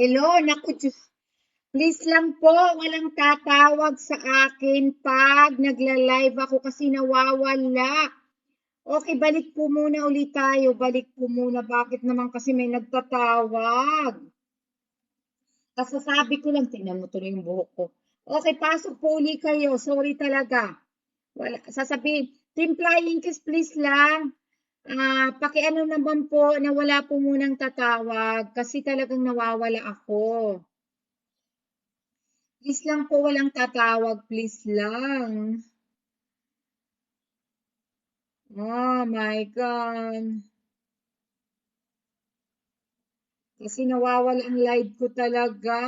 Hello, naku, please lang po, walang tatawag sa akin pag nagla-live ako kasi nawawala. Okay, balik po muna ulit tayo. Balik po muna. Bakit naman kasi may nagtatawag? Kasasabi ko lang, tingnan mo tuloy yung buhok ko. Okay, pasok po ulit kayo. Sorry talaga. Wala, sasabihin, Team Flying Kiss, please lang. Pakiano naman po na wala po munang tatawag kasi talagang nawawala ako. Please lang po, walang tatawag. Please lang. Oh my God. Kasi nawawala ang live ko talaga.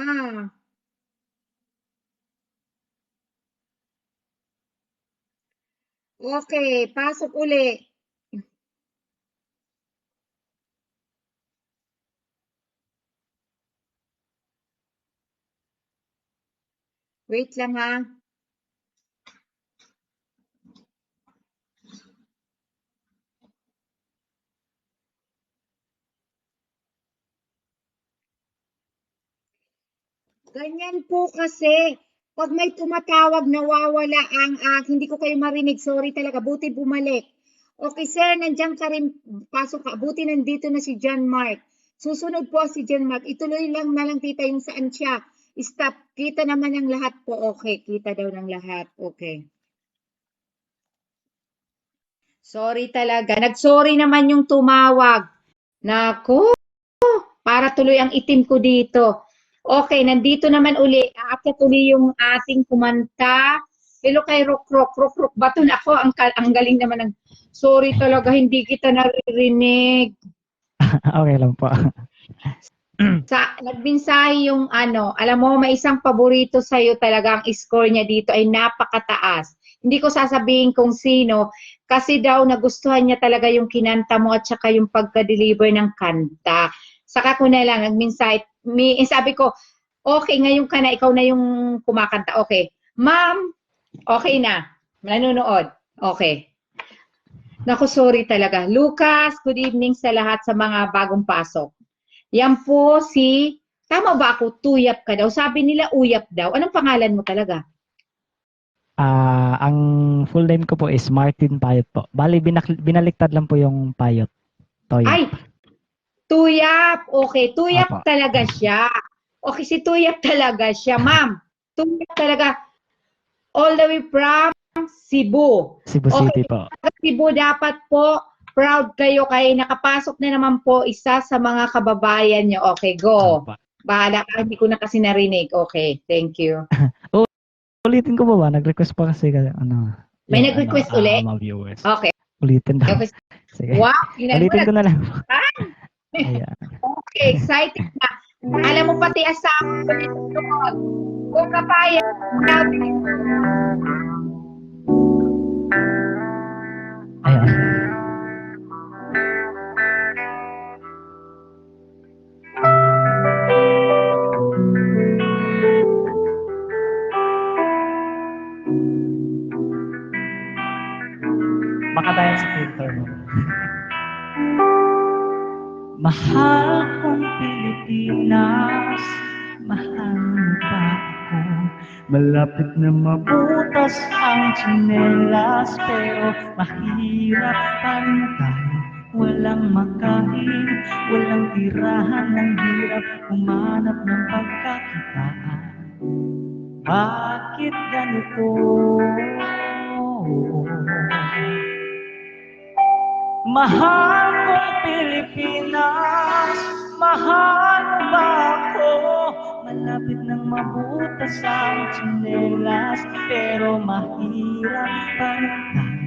Okay, pasok uli. Wait lang ha. Ganyan po kasi. Pag may tumatawag, nawawala ang hindi ko kayo marinig. Sorry talaga. Buti bumalik. Okay, sir, nandiyan ka rin. Pasok ka. Buti nandito na si John Mark. Susunod po si John Mark. Ituloy lang na lang tita yung saan siya. Stop. Kita naman ng lahat po. Okay, kita daw ng lahat. Okay. Sorry talaga. Nag-sorry naman yung tumawag. Naku, para tuloy ang itim ko dito. Okay, nandito naman uli. Aakyat uli yung ating kumanta. Hello kay Rock Rock. Rock Rock. Baton ako. Ang galing naman ng... Sorry talaga, hindi kita naririnig. Okay lang po. Nagmensahe yung alam mo, may isang paborito sa'yo talaga. Ang score niya dito ay napakataas. Hindi ko sasabihin kung sino, kasi daw nagustuhan niya talaga yung kinanta mo at saka yung pagka-deliver ng kanta. Saka ko na lang, nagmensahe, sabi ko, okay, ngayon ka na, ikaw na yung kumakanta. Okay. Ma'am, okay na. Nanonood. Okay. Naku, sorry talaga. Lucas, good evening sa lahat sa mga bagong pasok. Yan po tama ba ako, Tuyap ka daw? Sabi nila Uyap daw. Anong pangalan mo talaga? Ang full name ko po is Martin Payot po. Bali, binaliktad lang po yung Payot. Toyap. Ay, Tuyap. Okay, Tuyap Apo. talaga siya. Okay, si Tuyap talaga siya. Ma'am, Tuyap talaga. All the way from Cebu. Cebu City po. Cebu, dapat po proud kayo kay nakapasok na naman po isa sa mga kababayan niyo. Okay, go. Apo. Bahala ka, hindi ko na kasi narinig. Okay, thank you. Ulitin ko ba? Nag-request pa kasi May nag-request uli? Mga viewers. Okay. Ulitin daw. Sige. Wow, ulitin ko na lang. Ayan. Okay, excited na. Alam mo pati asawa ko. Kung kapaya, Ayan. Baka dahil sa filter mo. Mahal kong Pilipinas, mahal mo pa ako. Malapit na mabutas ang tsinelas, pero mahirap pa rin tayo. Walang makain, walang tirahan, ng hirap humanap ng pagkakitaan. Bakit ganito? Mahal kong Pilipinas, mahal mo ba ako? Malapit nang mabutas ang tsinelas, pero mahirap pa rin tayo.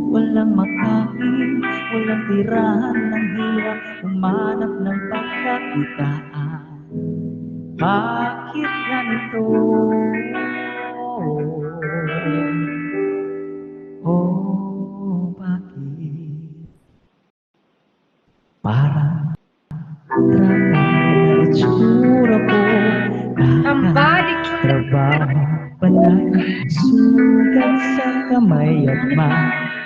Walang makain, walang tirahan, ng hirap humanap ng pagkakitaan. Bakit ganito? Oh, bakit? Parang trabaho na itsura ko. Trabaho palagi, sugat sa kamay at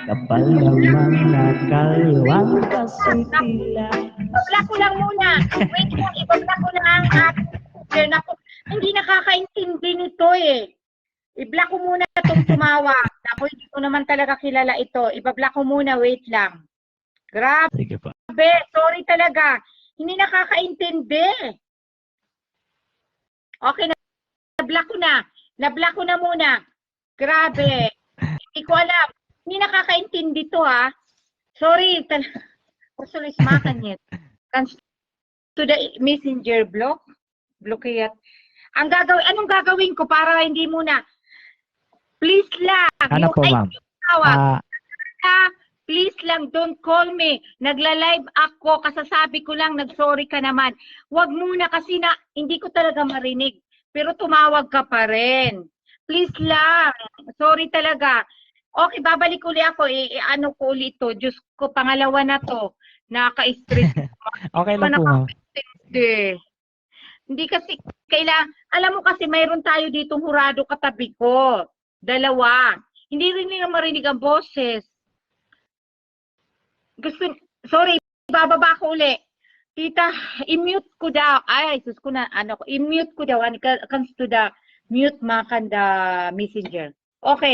kapal naman na kalwang kasi tila. Ibabla ko lang muna. Wait lang, ibabla ko lang at eh. I-block ko muna itong tumawag. Ako, hindi ko naman talaga kilala ito. I-block ko muna, wait lang. Grabe, Sige po. sorry talaga. Hindi nakakaintindi. Okay, na-block ko na. Na-block ko na muna. Grabe. Hindi ko alam. Hindi nakakaintindi to, ha. Sorry. Usually makanyet. To the messenger block. Blockiyat. Anong gagawin ko para hindi muna? Please lang. Ano po, ma'am? Please lang, don't call me. Nagla-live ako, kasasabi ko lang, nag-sorry ka naman. Huwag muna kasi hindi ko talaga marinig. Pero tumawag ka pa rin. Please lang. Sorry talaga. Okay, babalik uli ako. Ano ko ulit to? Diyos ko, pangalawa na to. Nakaka-stress. Okay lang po, ma'am. Hindi kasi alam mo kasi mayroon tayo ditong hurado katabi ko. Dalawa. Hindi rin nila marinig ang boses. Sorry, bababa ko uli. Tita, i-mute ko daw. Ay, sus ko na, i-mute ko daw. Comes to the mute makanda messenger. Okay.